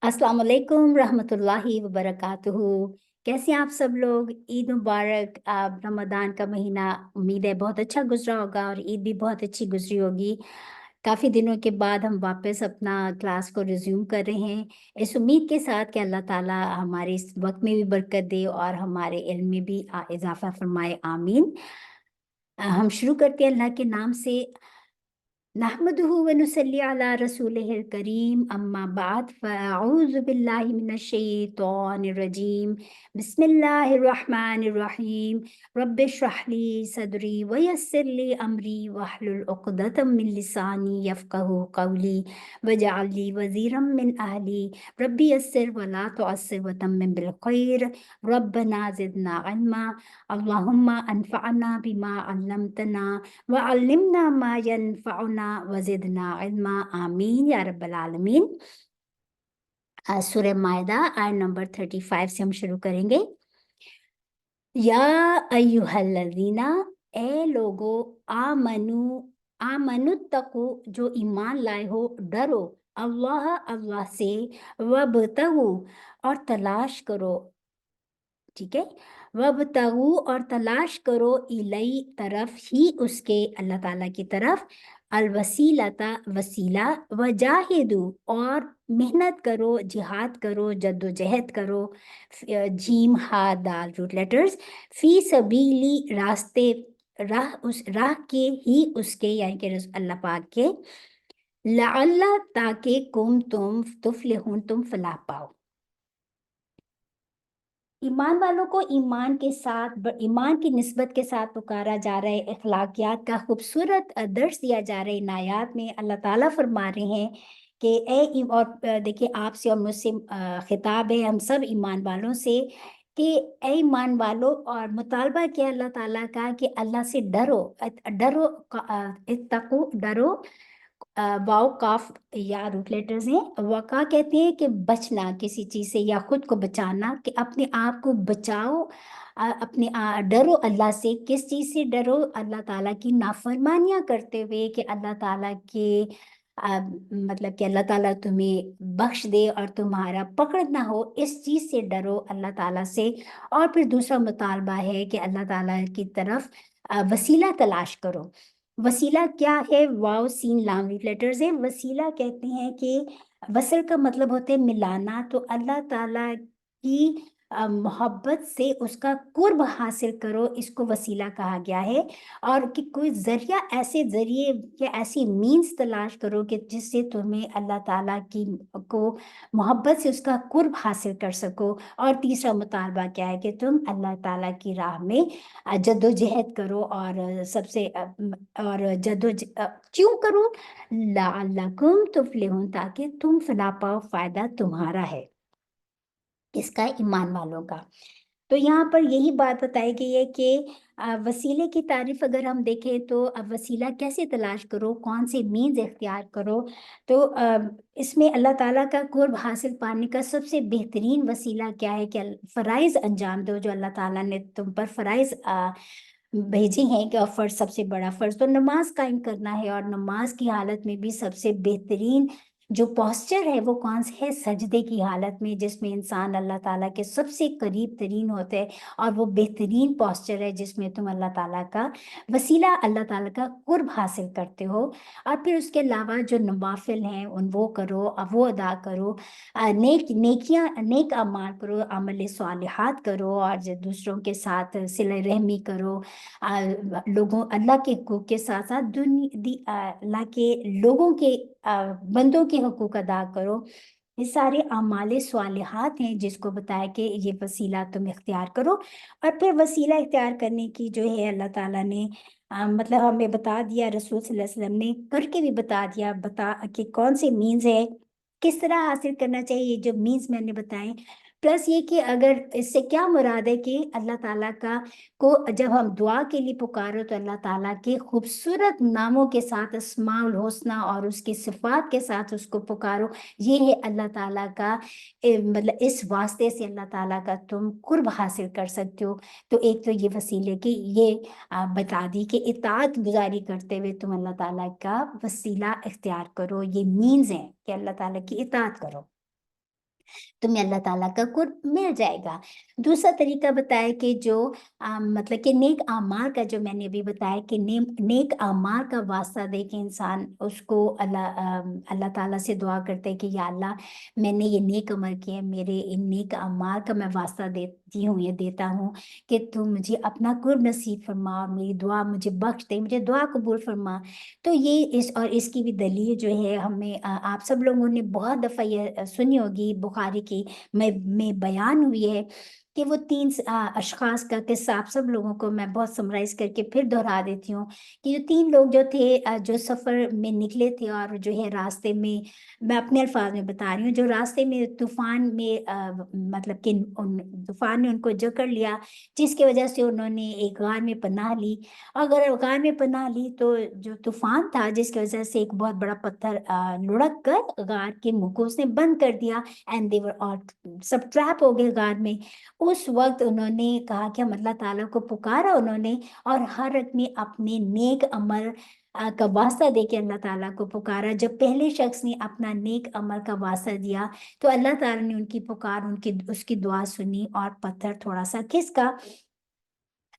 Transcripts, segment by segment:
अस्सलाम वालेकुम रहमतुल्लाहि व बरकातुहू। कैसे हैं आप सब लोग? ईद मुबारक। रमदान का महीना उम्मीद है बहुत अच्छा गुजरा होगा और ईद भी बहुत अच्छी गुजरी होगी। काफ़ी दिनों के बाद हम वापस अपना क्लास को रिज्यूम कर रहे हैं, इस उम्मीद के साथ कि अल्लाह ताला हमारे इस वक्त में भी बरकत दे और हमारे इल्म में भी इजाफा फरमाए, आमीन। हम शुरू करते हैं अल्लाह के नाम से। नहमदुहु व नुसल्ली अला रसूलिहिल करीम, अम्मा बाद फ़अऊज़ु बिल्लाहि मिनश शैतानिर रजीम। बिस्मिल्लाहिर्रहमानिर रहीम। रब्बि इश्रह ली सदरी व यस्सिर ली अमरी वहलुल उक़दतम मिन लिसानी यफ़क़हू क़ौली वजअल ली वज़ीरम मिन अहली रब्बि यस्सिर व ला तुअस्सिर व तम्मिम बिल खैर रब्बना ज़िदना इल्मा अल्लाहुम्मा अनफ़अना बिमा अल्लमतना वअल्लिमना मा यनफ़अुना वज़िदना इल्मा, आमीन या रब्बल आलमीन। सूरह मायदा आयत नंबर 35 से हम शुरू करेंगे। या अय्युहल्लज़ीना, ए लोगो, आमनु आमनुत्तकु, जो ईमान लाए हो, डरो, अल्लाह से, वब्तगू, और तलाश करो, ठीक है, वब्तगू, और तलाश करो, इलई, तरफ ही उसके, अल्लाह ताला की तरफ, अलवसीलता, वसीला, वजाहिदू, और मेहनत करो, जिहाद करो, जद्दोजहद करो, जीम हा दाल रूट लेटर्स, फी सबीली, रास्ते, राह, उस राह के ही उसके, यानी कि अल्लाह पाक के, लअल्ला, ताकि तुम तुफलिहून, तुम फलाह पाओ। ईमान वालों को ईमान के साथ, ईमान की निस्बत के साथ पुकारा जा रहा है, अखलाकियात का खूबसूरत दर्स दिया जा रहा है। इन आयात में अल्लाह ताला फरमा रहे हैं कि और देखिए, आपसे और मुझसे खिताब है, हम सब ईमान वालों से, कि ए ईमान वालों, और मुतालबा किया अल्लाह ताला का कि अल्लाह से डरो, डरो, इत्तकू, डरो। वाओ काफ या रूट लेटर्स हैं। वका कहते हैं कि बचना किसी चीज से या खुद को बचाना, कि अपने आप को बचाओ, डरो अल्लाह से। किस चीज से डरो? अल्लाह ताला की नाफरमानियां करते हुए, कि अल्लाह ताला के मतलब कि अल्लाह ताला तुम्हें बख्श दे और तुम्हारा पकड़ ना हो, इस चीज से डरो अल्लाह ताला से। और फिर दूसरा मुतालबा है कि अल्लाह ताला की तरफ वसीला तलाश करो। वसीला क्या है? वाव सीन लाम लेटर्स है। वसीला कहते हैं कि वसल का मतलब होता है मिलाना, तो अल्लाह ताला की मोहब्बत से उसका कुर्ब हासिल करो, इसको वसीला कहा गया है। और कि कोई जरिया, ऐसे जरिए या ऐसी मीन्स तलाश करो कि जिससे तुम्हें अल्लाह ताला की को मोहब्बत से उसका कुर्ब हासिल कर सको। और तीसरा मुतालबा क्या है? कि तुम अल्लाह ताला की राह में जद्दोजहद करो, और सबसे और क्यों करो? लअल्लकुम तुफलिहून, ताकि तुम फलाह पाओ, फायदा तुम्हारा है, इसका ईमान वालों का। तो यहाँ पर यही बात बताई गई है कि वसीले की तारीफ अगर हम देखें तो वसीला कैसे तलाश करो, कौन से मीन्स इख्तियार करो। तो इसमें अल्लाह ताला का कुर्ब हासिल पाने का सबसे बेहतरीन वसीला क्या है? कि फ़राइज़ अंजाम दो, जो अल्लाह ताला ने तुम पर फ़राइज़ भेजे हैं। कि और फ़र्ज़, सबसे बड़ा फ़र्ज़ तो नमाज कायम करना है, और नमाज की हालत में भी सबसे बेहतरीन जो पोस्चर है वो कौन सा है? सजदे की हालत में, जिसमें इंसान अल्लाह ताला के सबसे करीब तरीन होते हैं, और वो बेहतरीन पोस्चर है जिसमें तुम अल्लाह ताला का वसीला, अल्लाह ताला का कुर्ब हासिल करते हो। और फिर उसके अलावा जो नवाफिल हैं उन वो करो, वो अदा करो, नेक अमाल करो, अमल सालिहात करो, और जो दूसरों के साथ सिले रहमी करो, लोगों, अल्लाह के हुकूक के साथ साथ अल्लाह के लोगों के, बंदों के हुकूक अदा करो। ये सारे अमाले स्वालिहात हैं जिसको बताया कि ये वसीला तुम इख्तियार करो। और फिर वसीला इख्तियार करने की जो है अल्लाह ताला ने मतलब हमें बता दिया, रसूल सल्लल्लाहु अलैहि वसल्लम ने करके भी बता दिया, कि कौन से मीन्स है, किस तरह हासिल करना चाहिए, ये जो मीन्स मैंने बताए। प्लस ये कि अगर इससे क्या मुराद है, कि अल्लाह ताला का को जब हम दुआ के लिए पुकारो तो अल्लाह ताला के खूबसूरत नामों के साथ, अस्माउल हुस्ना और उसकी सिफात के साथ उसको पुकारो। ये है अल्लाह ताला का मतलब इस वास्ते से अल्लाह ताला का तुम कुर्ब हासिल कर सकते हो। तो एक तो ये वसीले की ये बता दी कि इताअत गुजारी करते हुए तुम अल्लाह ताला का वसीला इख्तियार करो, ये मीन्स हैं कि अल्लाह ताला की इताअत करो। तुम्हें अल्लाह ताला का कुर्ब मिल जाएगा। दूसरा तरीका बताया कि जो मतलब कि नेक आमाल का, जो मैंने अभी बताया कि नेक आमाल का वास्ता दे के इंसान उसको अल्लाह ताला से दुआ करते हैं कि या अल्लाह, मैंने ये नेक अमल किया है, मेरे इन नेक आमाल का मैं वास्ता देती हूँ, ये देता हूँ कि तू मुझे अपना कुर्ब नसीब फरमा और मेरी दुआ मुझे बख्श दे, मुझे दुआ कबूल फरमा। तो ये इसकी भी दलील जो है हमें आप सब लोगों ने बहुत दफ़ा ये सुनी होगी, बुखारी की में बयान हुई है कि वो तीन अशखास का किस्सा आप सब लोगों को मैं बहुत समराइज करके फिर दोहरा देती हूँ कि जो तीन लोग जो थे, जो सफ़र में निकले थे और जो है रास्ते में, मैं अपने अल्फाज में बता रही हूँ, जो रास्ते में तूफान में मतलब कि तूफान ने उनको जकड़ लिया, जिसकी वजह से उन्होंने एक गार में पनाह ली। अगर गार में पनाह ली तो जो तूफान था जिसकी वजह से एक बहुत बड़ा पत्थर लुढ़क कर गार के मुंह को उसने बंद कर दिया, एंड देवर और सब ट्रैप हो गए गार में। उस वक्त उन्होंने कहा कि हम अल्लाह ताला को पुकारा उन्होंने, और हर एक ने अपने नेक अमल का वास्ता दे के अल्लाह ताला को पुकारा। जब पहले शख्स ने अपना नेक अमल का वास्ता दिया तो अल्लाह ताला ने उनकी पुकार, उनकी उसकी दुआ सुनी और पत्थर थोड़ा सा खिसका।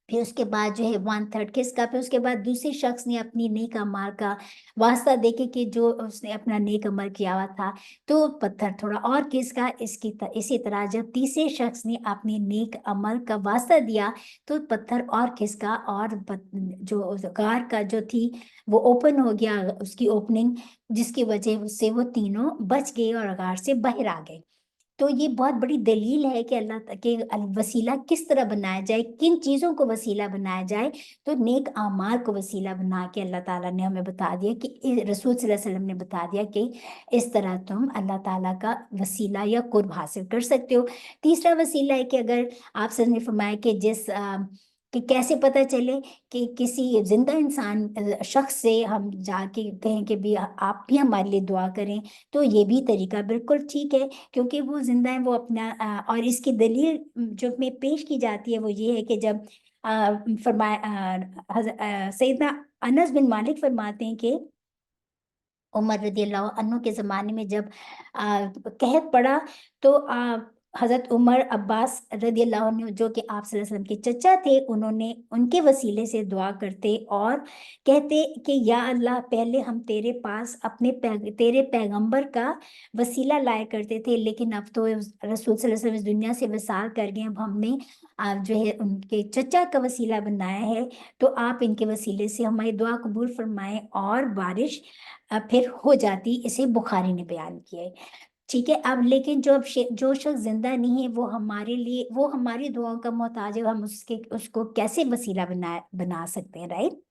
फिर उसके बाद जो है वन थर्ड किसका, फिर उसके बाद दूसरे शख्स ने अपनी नेक अमाल का वास्ता देके कि जो उसने अपना नेक अमल किया हुआ था, तो पत्थर थोड़ा और किसका, इसी तरह जब तीसरे शख्स ने अपने नेक अमल का वास्ता दिया तो पत्थर और खिसका, और जो उस गार का जो थी वो ओपन हो गया, उसकी ओपनिंग, जिसकी वजह से वो तीनों बच गए और गार से बाहर आ गए। तो ये बहुत बड़ी दलील है कि के वसीला किस तरह बनाया जाए, किन चीज़ों को वसीला बनाया जाए। तो नेक आमाल को वसीला बना के अल्लाह ताला ने हमें बता दिया कि रसूल सल्लल्लाहु अलैहि वसल्लम ने बता दिया कि इस तरह तुम अल्लाह ताला का वसीला या कुर्ब हासिल कर सकते हो। तीसरा वसीला है कि अगर आप सर ने फरमाया कि कि कैसे पता चले कि किसी जिंदा इंसान शख्स से हम जाके कहें कि भी आप भी हमारे लिए दुआ करें, तो ये भी तरीका बिल्कुल ठीक है, क्योंकि वो जिंदा है, वो अपना और इसकी दलील जो में पेश की जाती है वो ये है कि जब सैयदना अनस बिन मालिक फरमाते हैं कि उमर रदियल्लाहु अन्हु के ज़माने में जब कहत पड़ा तो हज़रत उमर अब्बास रदियल्लाहु अन्हु जो कि आप सल्लल्लाहु अलैहि वसल्लम के चचा थे, उन्होंने उनके वसीले से दुआ करते और कहते कि या अल्लाह, पहले हम तेरे पास तेरे पैगंबर का वसीला लाया करते थे, लेकिन अब तो रसूल सल्लल्लाहु अलैहि वसल्लम इस दुनिया से विसाल कर गए, अब हमने जो है उनके चचा का वसीला बनाया है, तो आप इनके वसीले से हमारी दुआ कबूल फरमाएं और बारिश फिर हो जाती। इसे बुखारी ने बयान किया है। ठीक है, अब लेकिन जो शख्स जिंदा नहीं है वो हमारे लिए, वो हमारी दुआओं का मोहताज है, हम उसको कैसे वसीला बना सकते हैं, राइट।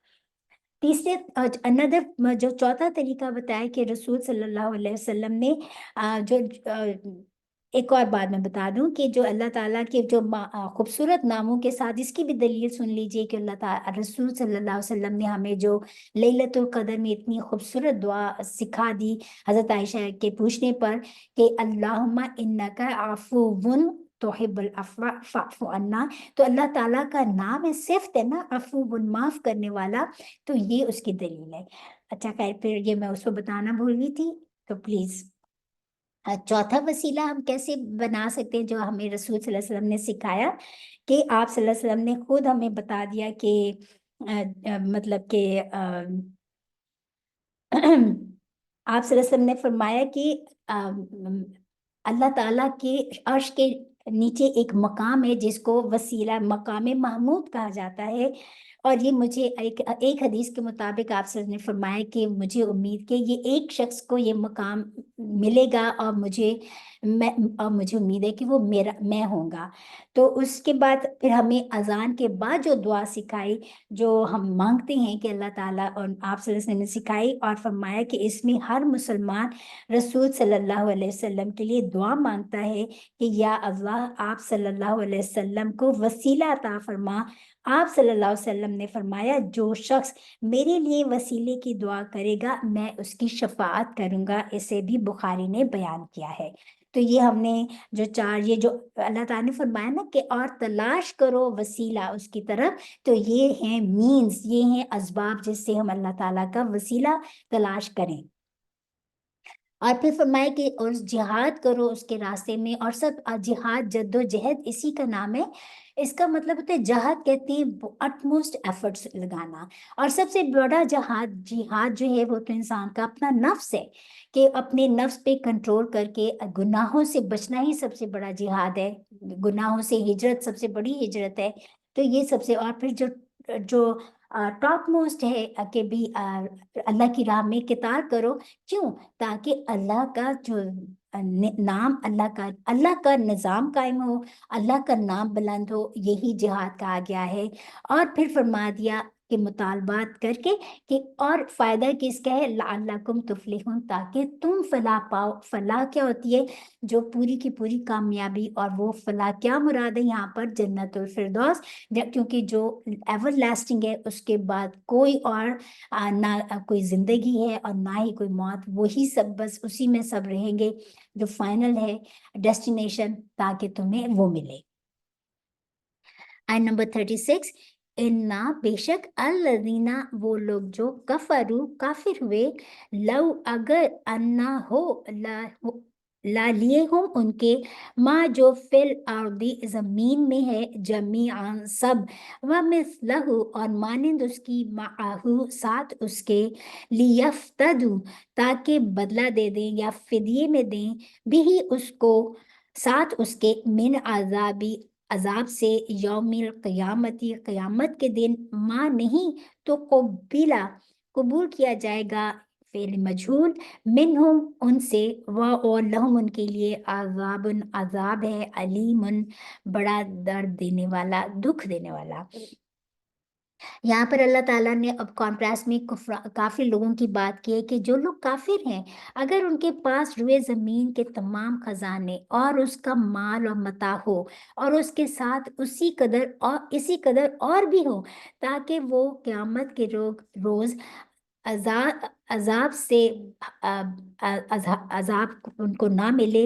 तीसरे अनदर जो चौथा तरीका बताया कि रसूल सल्लल्लाहु अलैहि वसल्लम ने जो एक और बात मैं बता दूं कि जो अल्लाह ताला के जो खूबसूरत नामों के साथ, इसकी भी दलील सुन लीजिए कि अल्लाह ताला रसूल सल्लल्लाहु अलैहि वसल्लम ने हमें जो लैलतुल कदर में इतनी खूबसूरत दुआ सिखा दी, हजरत आयशा के पूछने पर कि अल्लाहुम्मा इन्नका अफुवुन तुहिब्बुल अफ़्वा फ़अफ़ु अन्ना, तो अल्लाह ताला का नाम है सिफ्त है ना, अफुवुन माफ करने वाला, तो ये उसकी दलील है। अच्छा खैर, फिर ये मैं उसको बताना भूल गई थी, तो प्लीज चौथा वसीला हम कैसे बना सकते हैं जो हमें रसूल सल्लल्लाहु अलैहि वसल्लम ने सिखाया, कि आप सल्लल्लाहु अलैहि वसल्लम ने खुद हमें बता दिया कि मतलब कि आप सल्लल्लाहु अलैहि वसल्लम ने फरमाया कि अल्लाह ताला के अर्श के नीचे एक मकाम है जिसको वसीला मकाम महमूद कहा जाता है, और ये मुझे एक हदीस के मुताबिक आप सर ने फरमाया कि मुझे उम्मीद कि ये एक शख्स को ये मकाम मिलेगा, और मुझे उम्मीद है कि वो मैं होऊंगा। तो उसके बाद फिर हमें अजान के बाद जो दुआ सिखाई, जो हम मांगते हैं कि अल्लाह ताला, और आप सल्लल्लाहु अलैहि वसल्लम ने सिखाई और फरमाया कि इसमें हर मुसलमान रसूल सल्लल्लाहु अलैहि वसल्लम के लिए दुआ मांगता है कि या अल्लाह, आप सल्लल्लाहु अलैहि वसल्लम को वसीला अता फरमा। आप सल्लल्लाहु अलैहि वसल्लम ने फरमाया जो शख्स मेरे लिए वसीले की दुआ करेगा मैं उसकी शफाअत करूंगा, इसे भी बुखारी ने बयान किया है। तो ये हमने जो चार, ये जो अल्लाह ताला ने फरमाया ना कि और तलाश करो वसीला उसकी तरफ, तो ये हैं मीन्स, ये हैं असबाब जिससे हम अल्लाह ताला का वसीला तलाश करें। اور پھر فرمائے کہ اور جہاد کرو اس کے راستے میں، اور سب جہاد جدوجہد اسی کا نام ہے۔ اس کا مطلب ہوتا ہے جہاد کہتے ہیں اٹموسٹ ایفرٹس لگانا، اور سب سے بڑا جہاد جو ہے وہ تو انسان کا اپنا نفس ہے، کہ اپنے نفس پہ کنٹرول کر کے گناہوں سے بچنا ہی سب سے بڑا جہاد ہے، گناہوں سے ہجرت سب سے بڑی ہجرت ہے۔ تو یہ سب سے، اور پھر جو جو ٹاپ موسٹ ہے کہ بھی اللہ کی راہ میں قتال کرو، کیوں؟ تاکہ اللہ کا جو نام، اللہ کا نظام قائم ہو، اللہ کا نام بلند ہو، یہی جہاد کہا گیا ہے۔ اور پھر فرما دیا کہ مطالبات کر کے کہ اور فائدہ کس کا ہے، لعلکم تفلحون، تاکہ تم فلاح پاؤ۔ فلاح کیا ہوتی ہے؟ جو پوری کی پوری کامیابی، اور وہ فلاح کیا مراد ہے یہاں پر؟ جنت الفردوس، کیونکہ جو ایور لاسٹنگ ہے، اس کے بعد کوئی اور نہ کوئی زندگی ہے اور نہ ہی کوئی موت، وہی سب، بس اسی میں سب رہیں گے، جو فائنل ہے ڈیسٹینیشن، تاکہ تمہیں وہ ملے۔ آیت نمبر 36، انا بے شک الذین وہ لوگ جو کفروا کافر ہوئے، لو اگر انا ہو لا لیے ہوں ان کے، ماں جو فی الارض زمین میں ہے، جمیعاً سب، ومثلہ اور مانند اس کی، معہو ساتھ اس کے، لیفتدوا تاکہ بدلہ دے دیں یا فدیے میں دیں، بھی اس کو ساتھ اس کے، من عذاب سے، یوم القیامتی قیامت کے دن، ماں نہیں تو قبول کیا جائے گا، فعل مجہول، منہم ان سے، اور لہم ان کے لیے، عذاب عذاب ہے، علیم بڑا درد دینے والا، دکھ دینے والا۔ یہاں پر اللہ تعالیٰ نے اب کانٹراسٹ میں کافر لوگوں کی بات کی ہے کہ جو لوگ کافر ہیں، اگر ان کے پاس روئے زمین کے تمام خزانے اور اس کا مال اور متاع ہو، اور اس کے ساتھ اسی قدر اور بھی ہو، تاکہ وہ قیامت کے روز عذاب سے عذاب ان کو نہ ملے،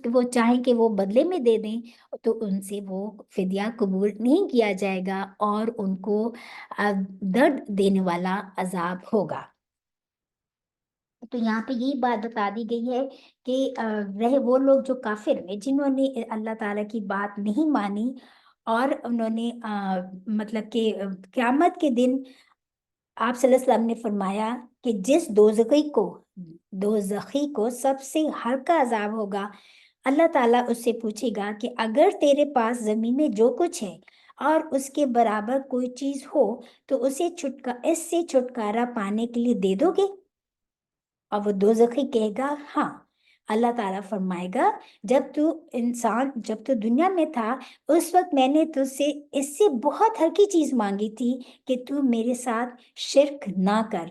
وہ چاہیں کہ وہ بدلے میں دے دیں، تو ان سے وہ فدیہ قبول نہیں کیا جائے گا، اور ان کو درد دینے والا عذاب ہوگا۔ تو یہاں پہ یہی بات بتا دی گئی ہے کہ رہے وہ لوگ جو کافر ہیں، جنہوں نے اللہ تعالیٰ کی بات نہیں مانی، اور انہوں نے مطلب کہ قیامت کے دن آپ صلی اللہ علیہ وسلم نے فرمایا کہ جس دوزخی کو سب سے ہلکا عذاب ہوگا، اللہ تعالیٰ اس سے پوچھے گا کہ اگر تیرے پاس زمین میں جو کچھ ہے اور اس کے برابر کوئی چیز ہو، تو اس سے چھٹکارا پانے کے لیے دے دو گے؟ اور وہ دوزخی کہے گا ہاں۔ اللہ تعالیٰ فرمائے گا جب تو دنیا میں تھا، اس وقت میں نے تجھ سے اس سے بہت ہلکی چیز مانگی تھی کہ تو میرے ساتھ شرک نہ کر،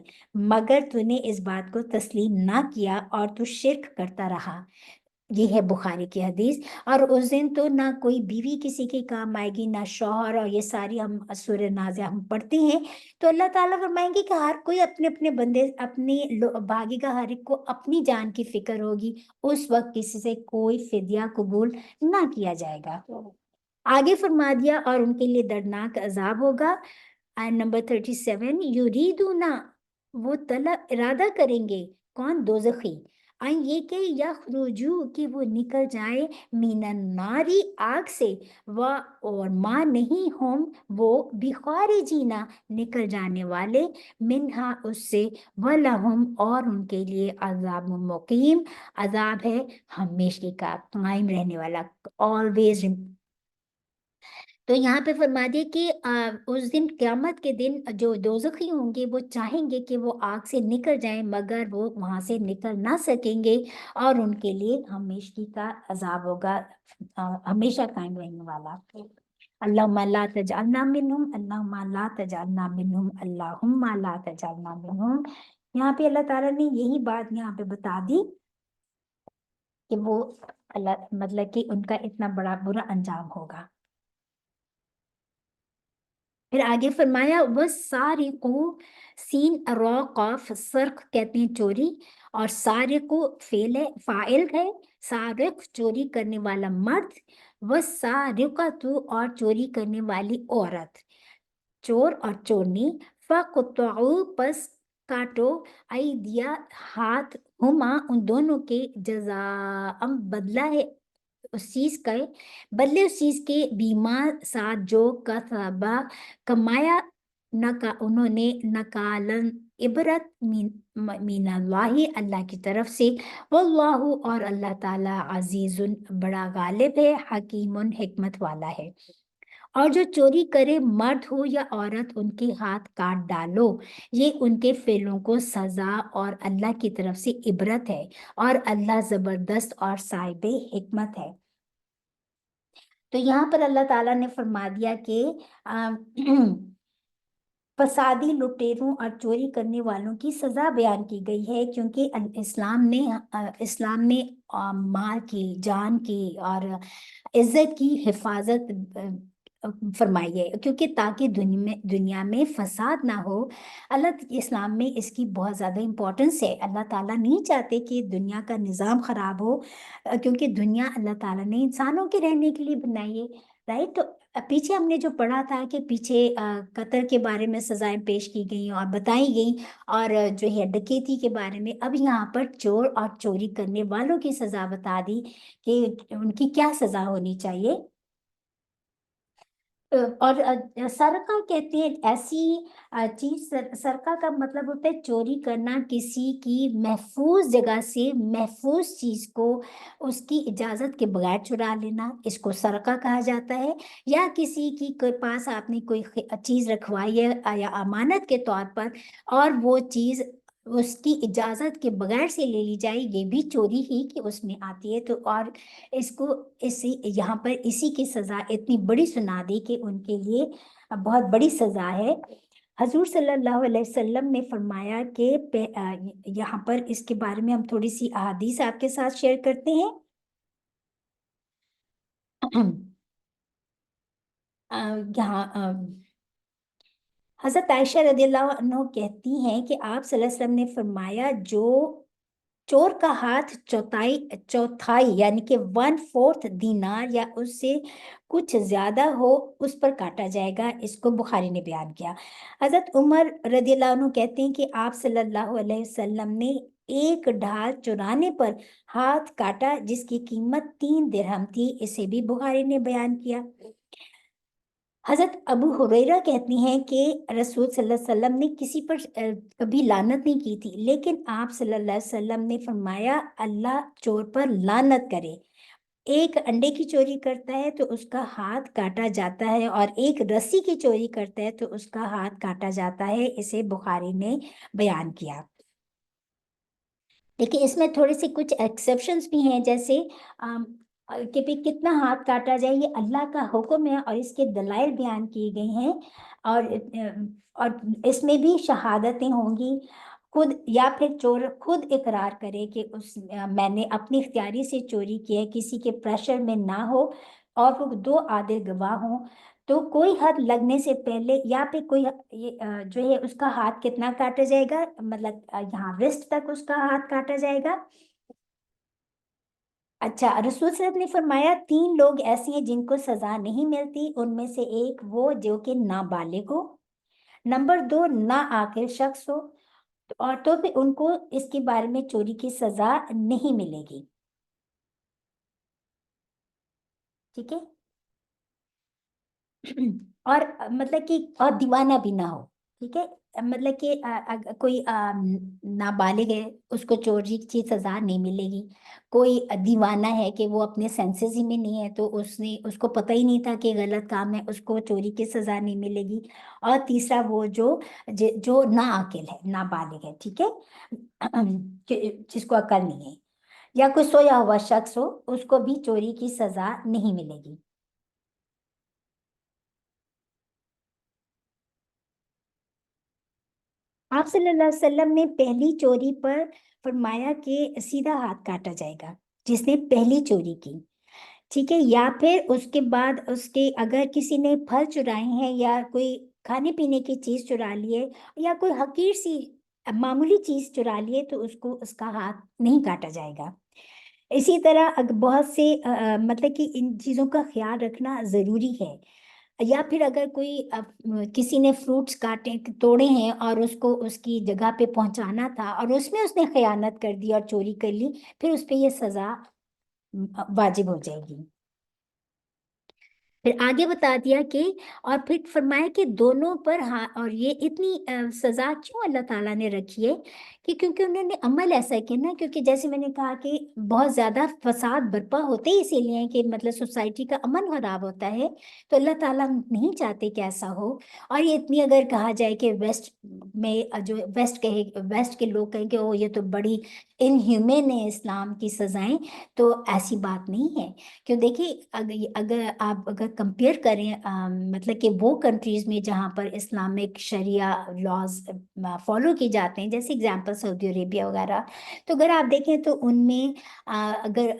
مگر تو نے اس بات کو تسلیم نہ کیا اور تو شرک کرتا رہا۔ یہ ہے بخاری کی حدیث۔ اور اس دن تو نہ کوئی بیوی کسی کے کام آئے گی، نہ شوہر، اور یہ ساری ہم سورہ نازعہ ہم پڑھتے ہیں، تو اللہ تعالیٰ فرمائیں گے کہ ہر کوئی اپنے اپنے بندے اپنی بھاگے گا، ہر ایک کو اپنی جان کی فکر ہوگی، اس وقت کسی سے کوئی فدیہ قبول نہ کیا جائے گا۔ آگے فرما دیا اور ان کے لیے دردناک عذاب ہوگا۔ آیت نمبر 37، یریدونا وہ ارادہ کریں گے، کون؟ دوزخی، یہ کہ یخرجو کہ وہ نکل جائے، من الناری آگ سے، اور ماں نہیں ہم وہ بخارجینا نکل جانے والے، منہا اس سے، ولہم اور ان کے لیے، عذاب مقیم عذاب ہے ہمیشہ کا، قائم رہنے والا، always۔ تو یہاں پہ فرما دیا کہ اس دن، قیامت کے دن، جو دوزخی ہوں گے وہ چاہیں گے کہ وہ آگ سے نکل جائیں، مگر وہ وہاں سے نکل نہ سکیں گے، اور ان کے لیے ہمیشگی کا عذاب ہوگا، ہمیشہ قائم رہنے والا۔ اللہم لا تجعلنا منہم، اللہم لا تجعلنا منہم، اللہم لا تجعلنا منہم۔ یہاں پہ اللہ تعالیٰ نے یہی بات یہاں پہ بتا دی کہ وہ اللہ، مطلب کہ ان کا اتنا بڑا برا انجام ہوگا۔ پھر آگے فرمایا، وہ سارقو، سین را قاف، سرق کہتے ہیں چوری، اور سارقو فاعل ہے، سارق چوری کرنے والا مرد، وہ سارقتو اور چوری کرنے والی عورت، چور اور چورنی، فقطعو پس کاٹو، ایدیا ہاتھ हुमा उन दोनों के जज़ाअम बदला है उस चीज़ का, बदले उस चीज़ के बीमा साथ जो कसबा कमाया, न का उन्होंने नकालन इबरत मिनल्लाहि अल्लाह की तरफ से, वल्लाहु और अल्लाह ताला अजीजुन बड़ा गालिब है, हकीमुन हिकमत वाला है। और जो चोरी करे मर्द हो या औरत उनके हाथ काट डालो, ये उनके फेलों को सजा और अल्लाह की तरफ से इबरत है, और अल्लाह जबरदस्त और साहिबे हिकमत है। तो यहाँ पर अल्लाह ताला ने फरमा दिया कि फसादी लुटेरों और चोरी करने वालों की सजा बयान की गई है, क्योंकि इस्लाम ने माल की, जान की और इज्जत की हिफाजत फरमाई है, क्योंकि ताकि दुनिया में फसाद ना हो। इस्लाम में इसकी बहुत ज़्यादा इम्पोर्टेंस है। अल्लाह ताला नहीं चाहते कि दुनिया का निज़ाम ख़राब हो, क्योंकि दुनिया अल्लाह ताला ने इंसानों के रहने के लिए बनाई है, राइट। तो पीछे हमने जो पढ़ा था कि पीछे कत्ल के बारे में सजाएं पेश की गई और बताई गई, और जो है डकैती के बारे में, अब यहाँ पर चोर और चोरी करने वालों की सजा बता दी कि उनकी क्या सजा होनी चाहिए। और सरका कहते हैं ऐसी चीज, सरका का मतलब होता है चोरी करना, किसी की महफूज जगह से महफूज चीज को उसकी इजाजत के बगैर चुरा लेना, इसको सरका कहा जाता है। या किसी की के पास आपने कोई चीज रखवाई है या अमानत के तौर पर, और वो चीज उसकी इजाजत के बगैर से ले ली जाए, ये भी चोरी ही कि उसमें आती है। तो और इसको इसी यहाँ पर इसी की सजा इतनी बड़ी सुना दी कि उनके लिए बहुत बड़ी सजा है। हजूर सल्लल्लाहु अलैहि वसल्लम ने फरमाया कि यहाँ पर इसके बारे में हम थोड़ी सी अहादीस आपके साथ शेयर करते हैं। यहाँ हजरत आयशा रदियल्लाहु अन्हा कहती हैं कि आप सल्लल्लाहु अलैहि वसल्लम ने फरमाया, जो चोर का हाथ चौथाई चौथाई यानी कि 1/4 दीनार या उससे कुछ ज्यादा हो, उस पर काटा जाएगा। इसको बुखारी ने बयान किया। हजरत उमर रदियल्लाहु अन्हु कहते हैं कि आप सल्लल्लाहु अलैहि वसल्लम ने एक ढाल चुराने पर हाथ काटा जिसकी कीमत 3 दिरहम थी। इसे भी बुखारी ने बयान किया। हजरत अबू हुरैरा कहती हैं कि रसूल सल्लल्लाहु अलैहि वसल्लम ने किसी पर कभी लानत नहीं की थी, लेकिन आप सल्लल्लाहु अलैहि वसल्लम ने फरमाया, अल्लाह चोर पर लानत करे। एक अंडे की चोरी करता है तो उसका हाथ काटा जाता है, और एक रस्सी की चोरी करता है तो उसका हाथ काटा जाता है। इसे बुखारी ने बयान किया। देखिए इसमें थोड़े से कुछ एक्सेप्शंस भी हैं, जैसे कि भी कितना हाथ काटा जाए ये अल्लाह का हुक्म है, और इसके दलाइल बयान किए गए हैं। और इसमें भी शहादतें होंगी, खुद या फिर चोर खुद इकरार करे कि मैंने अपनी इख्तियारी से चोरी की है, किसी के प्रेशर में ना हो, और वो 2 आदिल गवाह हों। तो कोई हद लगने से पहले या फिर कोई जो है उसका हाथ कितना काटा जाएगा, मतलब यहाँ रिस्ट तक उसका हाथ काटा जाएगा। अच्छा, रसूल सल्लल्लाहु अलैहि वसल्लम ने फरमाया, 3 लोग ऐसे हैं जिनको सजा नहीं मिलती, उनमें से एक वो जो कि नाबालिग हो, नंबर 2 ना आकिल शख्स हो, और तो फिर उनको इसके बारे में चोरी की सजा नहीं मिलेगी। ठीक है। और मतलब कि और दीवाना भी ना हो। ठीक है। मतलब कि कोई नाबालिग है, उसको चोरी की सजा नहीं मिलेगी। कोई दीवाना है कि वो अपने सेंसेस ही में नहीं है, तो उसने उसको पता ही नहीं था कि गलत काम है, उसको चोरी की सजा नहीं मिलेगी। और तीसरा वो जो नाअकिल है, नाबालिग है, ठीक है, जिसको अकल नहीं है, या कोई सोया हुआ शख्स हो, उसको भी चोरी की सजा नहीं मिलेगी। आप सल्लल्लाहु अलैहि वसल्लम ने पहली चोरी पर फरमाया कि सीधा हाथ काटा जाएगा, जिसने पहली चोरी की। ठीक है। या फिर उसके बाद उसके अगर किसी ने फल चुराए हैं या कोई खाने पीने की चीज चुरा ली है, या कोई हकीर सी मामूली चीज चुरा ली है, तो उसको उसका हाथ नहीं काटा जाएगा। इसी तरह बहुत से मतलब कि इन चीजों का ख्याल रखना जरूरी है। یا پھر اگر کوئی کسی نے فروٹس کاٹے توڑے ہیں اور اس کو اس کی جگہ پہ پہنچانا تھا اور اس میں اس نے خیانت کر دی اور چوری کر لی، پھر اس پہ یہ سزا واجب ہو جائے گی۔ پھر آگے بتا دیا کہ اور پھر فرمایا کہ دونوں پر اور یہ اتنی سزا کیوں اللہ تعالیٰ نے رکھی ہے کہ کیونکہ انہوں نے عمل ایسا کیا نا، کیونکہ جیسے میں نے کہا کہ بہت زیادہ فساد برپا ہوتے ہی اسی لیے کہ مطلب سوسائٹی کا امن خراب ہوتا ہے، تو اللہ تعالیٰ نہیں چاہتے کہ ایسا ہو۔ اور یہ اتنی اگر کہا جائے کہ ویسٹ میں جو ویسٹ کے لوگ کہیں کہ او یہ تو بڑی انہیومن ہے اسلام کی سزائیں، تو ایسی بات نہیں ہے۔ کیوں دیکھیں اگر آپ کمپیئر کریں مطلب کہ وہ کنٹریز میں جہاں پر اسلامک شریعہ لاز فالو کی جاتے ہیں، جیسے اگزامپل سعودی عربیہ وغیرہ، تو اگر آپ دیکھیں تو ان میں اگر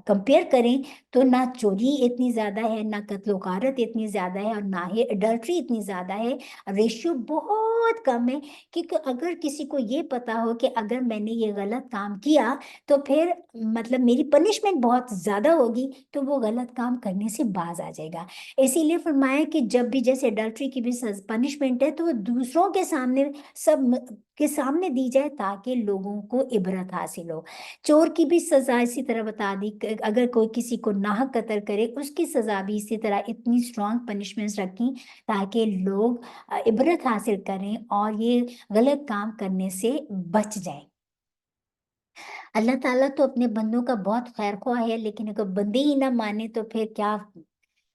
کمپیئر کریں تو نہ چوری اتنی زیادہ ہے، نہ قتل و غارت اتنی زیادہ ہے، اور نہ ہی اڈلٹری اتنی زیادہ ہے، ریشیو بہت کم ہے۔ کیونکہ اگر کسی کو یہ پتا ہو کہ اگر میں نے یہ غلط کام کیا تو پھر مطلب میری پنشمنٹ بہت زیادہ ہوگی، تو وہ غلط کام کرنے سے باز آ جائے گا۔ اسی لیے فرمایا کہ جب بھی جیسے اڈلٹری کی بھی پنشمنٹ ہے تو وہ دوسروں کے سامنے سب کے سامنے دی جائے تاکہ لوگوں کو عبرت حاصل ہو۔ چور کی بھی سزا اسی طرح بتا دی، اگر کوئی کسی کو ناحق قتل کرے اس کی سزا بھی اسی طرح اتنی اسٹرانگ پنشمنٹس رکھیں تاکہ لوگ عبرت حاصل کریں اور یہ غلط کام کرنے سے بچ جائیں۔ اللہ تعالیٰ تو اپنے بندوں کا بہت خیر خواہ ہے، لیکن اگر بندے ہی نہ مانے تو پھر کیا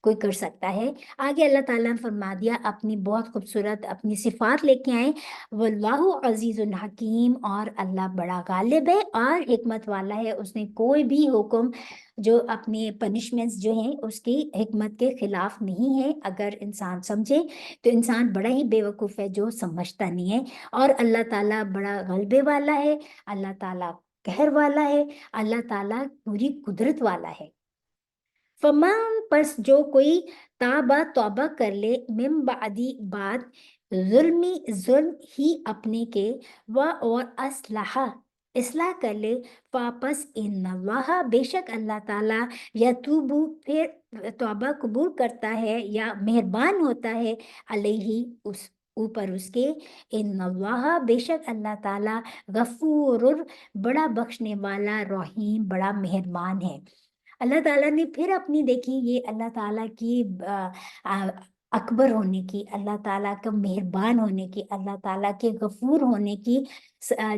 کوئی کر سکتا ہے۔ آگے اللہ تعالیٰ نے فرما دیا اپنی بہت خوبصورت اپنی صفات لے کے آئیں، واللہ عزیز الحکیم، اور اللہ بڑا غالب ہے اور حکمت والا ہے۔ اس نے کوئی بھی حکم جو اپنے پنشمنٹس جو ہیں اس کی حکمت کے خلاف نہیں ہے۔ اگر انسان سمجھے تو انسان بڑا ہی بے وقوف ہے جو سمجھتا نہیں ہے، اور اللہ تعالیٰ بڑا غلبے والا ہے، اللہ تعالیٰ قہر والا ہے، اللہ تعالیٰ پوری قدرت والا ہے۔ فمان پس جو کوئی تابہ توبہ کر لے من بعدی بعد ظلم ہی اپنے کے اور اصلاح کر لے، واپس ان اللہ بے شک اللہ تعالیٰ یتوبو پھر توبہ قبول کرتا ہے یا مہربان ہوتا ہے، علیہ اس اوپر اس کے، ان اللہ بے شک اللہ تعالیٰ غفور بڑا بخشنے والا، رحیم بڑا مہربان ہے۔ اللہ تعالیٰ نے پھر اپنی دیکھی یہ اللہ تعالیٰ کی اکبر ہونے کی، اللہ تعالیٰ کا مہربان ہونے کی، اللہ تعالیٰ کے غفور ہونے کی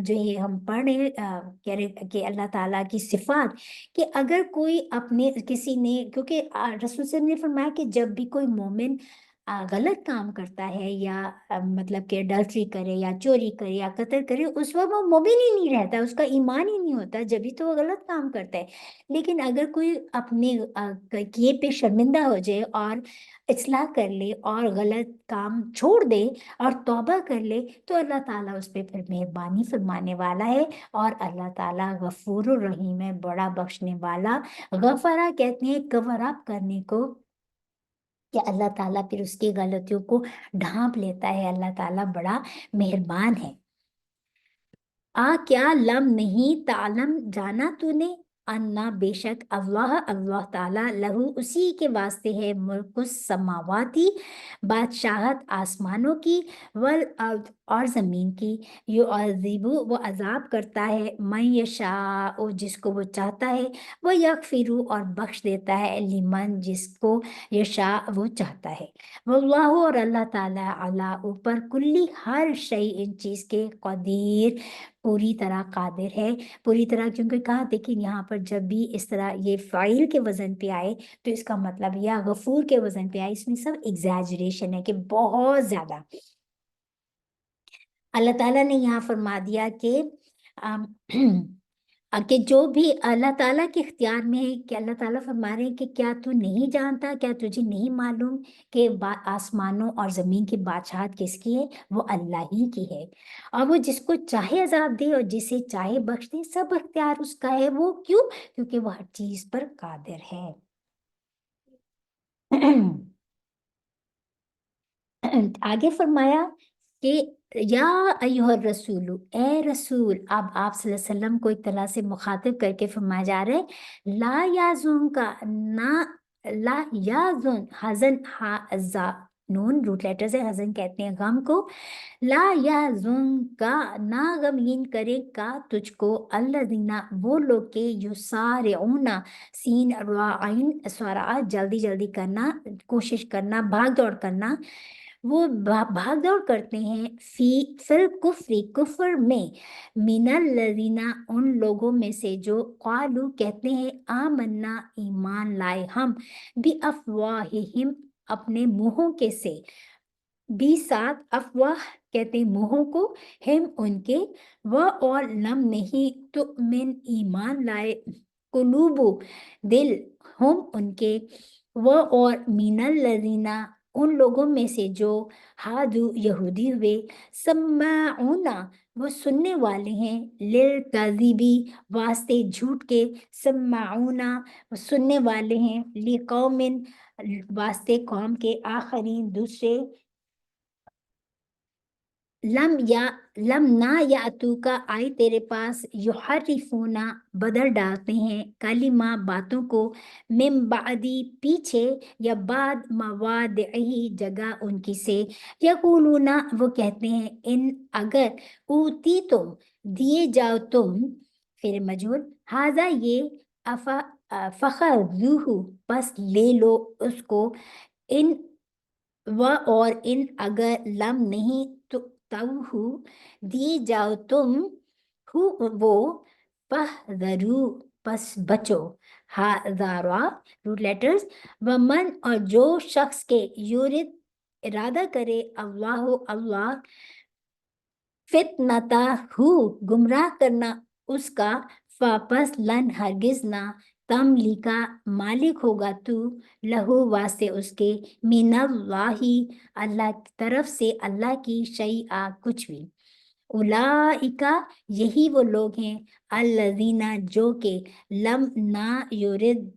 جو یہ ہم پڑھ رہے کہہ رہے کہ اللہ تعالیٰ کی صفات، کہ اگر کوئی اپنے کسی نے، کیونکہ رسول صلی اللہ علیہ وسلم نے فرمایا کہ جب بھی کوئی مومن غلط کام کرتا ہے یا مطلب کہ اڈلٹری کرے یا چوری کرے یا قتل کرے، اس وقت وہ مومن ہی نہیں رہتا، اس کا ایمان ہی نہیں ہوتا، جبھی تو وہ غلط کام کرتا ہے۔ لیکن اگر کوئی اپنے کیے پہ شرمندہ ہو جائے اور اصلاح کر لے اور غلط کام چھوڑ دے اور توبہ کر لے، تو اللہ تعالیٰ اس پہ پھر مہربانی فرمانے والا ہے، اور اللہ تعالیٰ غفور الرحیم ہے، بڑا بخشنے والا۔ غفرہ کہتے ہیں کور اپ کرنے کو، کہ اللہ تعالیٰ پھر اس کی غلطیوں کو ڈھانپ لیتا ہے، اللہ تعالیٰ بڑا مہربان ہے۔ کیا لم نہیں تعلم جانا تو نے، انا بے شک اللہ تعالیٰ لہو اسی کے واسطے ہے، ملک السماواتی بادشاہت آسمانوں کی، والارض اور زمین کی، یعذب وہ عذاب کرتا ہے، من یشاء جس کو وہ چاہتا ہے، وہ یغفر اور بخش دیتا ہے، لمن جس کو یشاء وہ چاہتا ہے، واللہ اور اللہ تعالیٰ علی اوپر کلی ہر شیء ان چیز کے قدیر پوری طرح قادر ہے۔ پوری طرح کیونکہ کہا دیکھیں یہاں پر جب بھی اس طرح یہ فاعل کے وزن پہ آئے تو اس کا مطلب یا غفور کے وزن پہ آئے، اس میں سب ایگزیجریشن ہے کہ بہت زیادہ۔ اللہ تعالیٰ نے یہاں فرما دیا کہ کہ جو بھی اللہ تعالیٰ کے اختیار میں ہے، کہ اللہ تعالیٰ فرما رہے ہیں کہ کیا تو نہیں جانتا، کیا تجھے نہیں معلوم کہ آسمانوں اور زمین کی بادشاہت کس کی ہے؟ وہ اللہ ہی کی ہے، اور وہ جس کو چاہے عذاب دے اور جسے چاہے بخش دے، سب اختیار اس کا ہے۔ وہ کیوں؟ کیونکہ وہ ہر چیز پر قادر ہے۔ آگے فرمایا کہ یا ایوہ الرسول، اے رسول، اب آپ صلی اللہ علیہ وسلم کو ایک طرح سے مخاطب کر کے فرمایا جا رہا ہے، لا یازون کا نہ لا याज़ुन, हज़न नून रूट लेटर से हज़न कहते हैं गम को। ला याज़ुनका, ना गमगीन करेगा तुझको, अल्लज़ीना, वो लोग के युसारिऊना, सीन रा आइन सरा, जल्दी जल्दी करना, कोशिश करना, भाग दौड़ करना, वो भाग दौड़ करते हैं फिल कुफ्री, कुफ्र में, मिनल लजीना, उन लोगों में से जो कालू कहते हैं आमन्ना, ईमान लाए हम, भी अफवाहिम, अपने मुंहों के से, बी सात, अफवाह कहते हैं मुंहों को, हिम उनके, व और लम नहीं, तो मिन ईमान लाए, कुलूबु दिल, हम उनके, व और मीनल लजीना, उन लोगों में से जो हादू यहूदी हुए, सम्माऊना, वो सुनने वाले हैं, लिल कज़िबी, वास्ते झूठ के, सम्माऊना, वो सुनने वाले हैं, लिकौमिन, वास्ते कौम के, आखरीन, दूसरे, लम ना या तू का, आई तेरे पास, युहर्रिफूना, बदल डालते हैं, कलिमा, बातों को, मिम बादी, पीछे, या बाद मवादिही, जगह उनकी से, यकूलूना, वो कहते हैं, इन अगर ऊती तुम, दिए जाओ तुम, फिर मजहूल, हाजा ये, अफा फखजूहु, बस ले लो उसको, इन व और इन अगर लम नहीं तो तऊ दिए जाओ तुम, हु वो, फहज़रू, बस बचो, हाज़ारा रूट लेटर्स, व मन, और जो शख्स के यूरिद, इरादा करे, अल्लाह अल्लाह, फितनता हु, गुमराह करना उसका, वापस लन, हरगिज ना, तमलिका, मालिक होगा तू, लहू, वास्ते उसके, मिनल्लाही, अल्लाह की तरफ से, अल्लाह की, शैआ, कुछ भी, उलाइका, यही वो लोग हैं, अल्लज़ीना, जो के, लम ना युरिद,